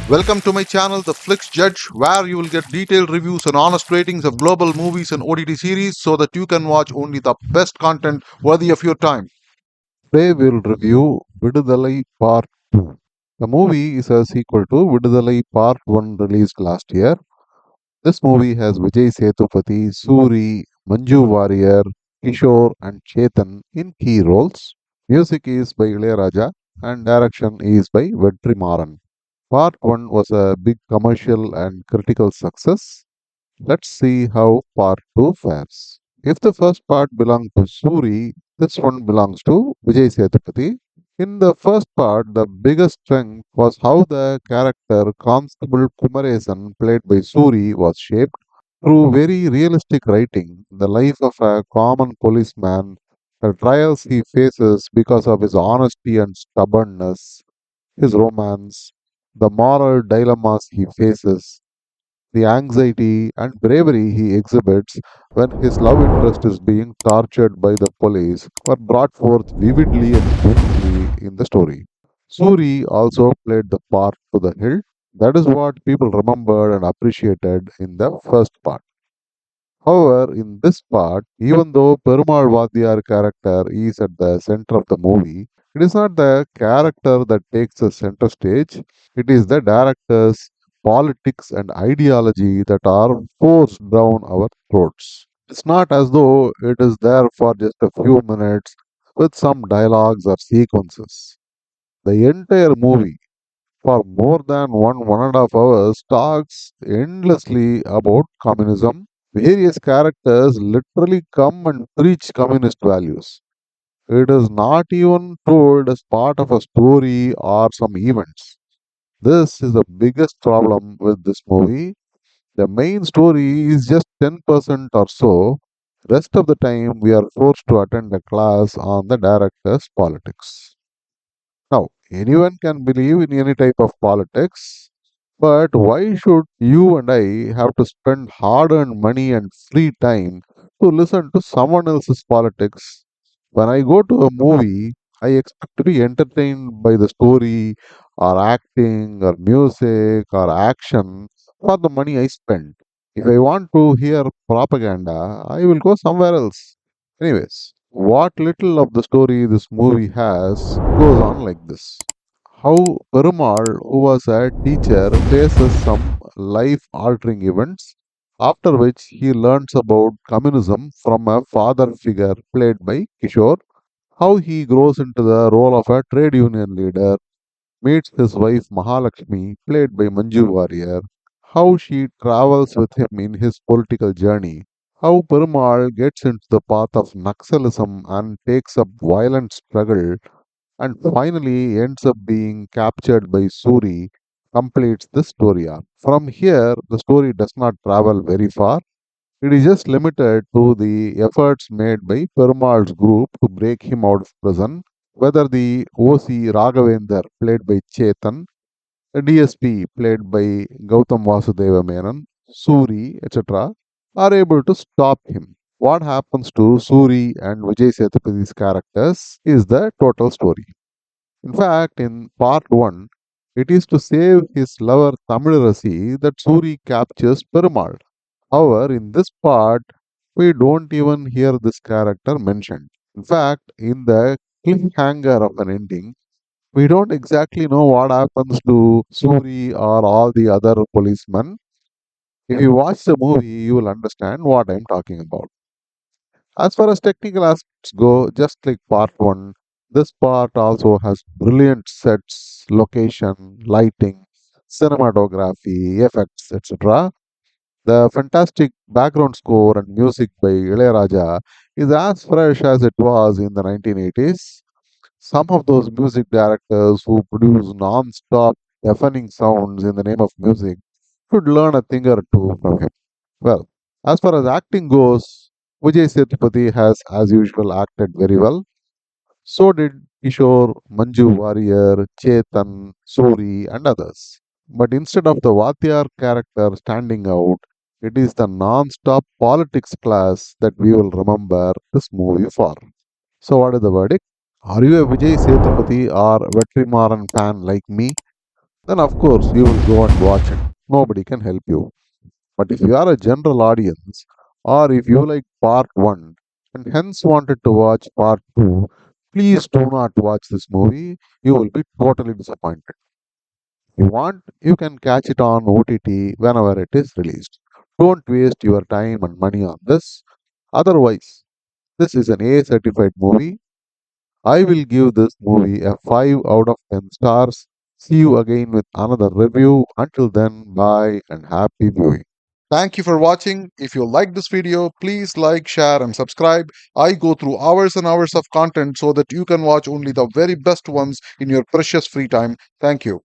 Welcome to my channel, The Flix Judge, where you will get detailed reviews and honest ratings of global movies and OTT series so that you can watch only the best content worthy of your time. Today we'll review Viduthalai Part 2. The movie is a sequel to Viduthalai Part 1 released last year. This movie has Vijay Sethupathi, Soori, Manju Warrier, Kishore and Chetan in key roles. Music is by Ilaiyaraaja and direction is by Vetrimaaran. Part 1 was a big commercial and critical success. Let's see how Part 2 fares. If the first part belonged to Soori, this one belongs to Vijay Sethupathi. In the first part, the biggest strength was how the character Constable Kumaresan, played by Soori, was shaped. Through very realistic writing, the life of a common policeman, the trials he faces because of his honesty and stubbornness, his romance, the moral dilemmas he faces, the anxiety and bravery he exhibits when his love interest is being tortured by the police were brought forth vividly and painfully in the story. Suri also played the part to the hilt. That is what people remembered and appreciated in the first part. However, in this part, even though Perumal Vadiyar character is at the center of the movie, it is not the character that takes the center stage. It is the director's politics and ideology that are forced down our throats. It's not as though it is there for just a few minutes with some dialogues or sequences. The entire movie, for more than 1.5 hours, talks endlessly about communism. Various characters literally come and preach communist values. It is not even told as part of a story or some events. This is the biggest problem with this movie. The main story is just 10% or so. Rest of the time, we are forced to attend a class on the director's politics. Now, anyone can believe in any type of politics, but why should you and I have to spend hard earned money and free time to listen to someone else's politics? When I go to a movie, I expect to be entertained by the story or acting or music or action for the money I spend. If I want to hear propaganda, I will go somewhere else. Anyways, what little of the story this movie has goes on like this. How Perumal, who was a teacher, faces some life altering events, after which he learns about communism from a father figure played by Kishore. How he grows into the role of a trade union leader, meets his wife Mahalakshmi, played by Manju Warrier, how she travels with him in his political journey, how Perumal gets into the path of Naxalism and takes up violent struggle and finally ends up being captured by Suri, completes the story arc. From here, the story does not travel very far. It is just limited to the efforts made by Perumal's group to break him out of prison, whether the OC Raghavendra, played by Chetan, the DSP, played by Gautam Vasudeva Menon, Suri, etc., are able to stop him. What happens to Suri and Vijay Sethupath's characters is the total story. In fact, in part 1, it is to save his lover Tamilrasi that Suri captures Perumal. However, in this part, we don't even hear this character mentioned. In fact, in the cliffhanger of an ending, we don't exactly know what happens to Suri or all the other policemen. If you watch the movie, you will understand what I'm talking about. As far as technical aspects go, just like part 1, this part also has brilliant sets, location, lighting, cinematography, effects, etc. The fantastic background score and music by Ilaiyaraaja is as fresh as it was in the 1980s. Some of those music directors who produce non-stop deafening sounds in the name of music should learn a thing or two from him. Well, as far as acting goes, Vijay Sethupathi has, as usual, acted very well. So did Kishore, Manju Warrier, Chetan, Soori, and others. But instead of the Vatyar character standing out, it is the non-stop politics class that we will remember this movie for. So, what is the verdict? Are you a Vijay Sethupathi or Vetrimaaran fan like me? then of course you will go and watch it. Nobody can help you. But if you are a general audience, or if you like part 1 and hence wanted to watch part 2, please do not watch this movie. You will be totally disappointed. If you want, you can catch it on OTT whenever it is released. Don't waste your time and money on this. Otherwise, this is an A certified movie. I will give this movie a 5 out of 10 stars. See you again with another review. Until then, bye and happy viewing. Thank you for watching. If you like this video, please like, share, and subscribe. I go through hours and hours of content so that you can watch only the very best ones in your precious free time. Thank you.